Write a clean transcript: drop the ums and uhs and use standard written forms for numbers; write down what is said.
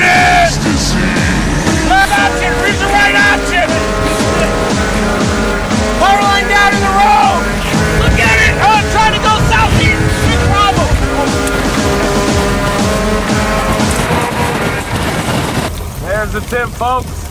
it! Left option, reach the right option! Power line down in the road! Look at it! Oh, I'm trying to go southeast! Big problem! There's the tip, folks.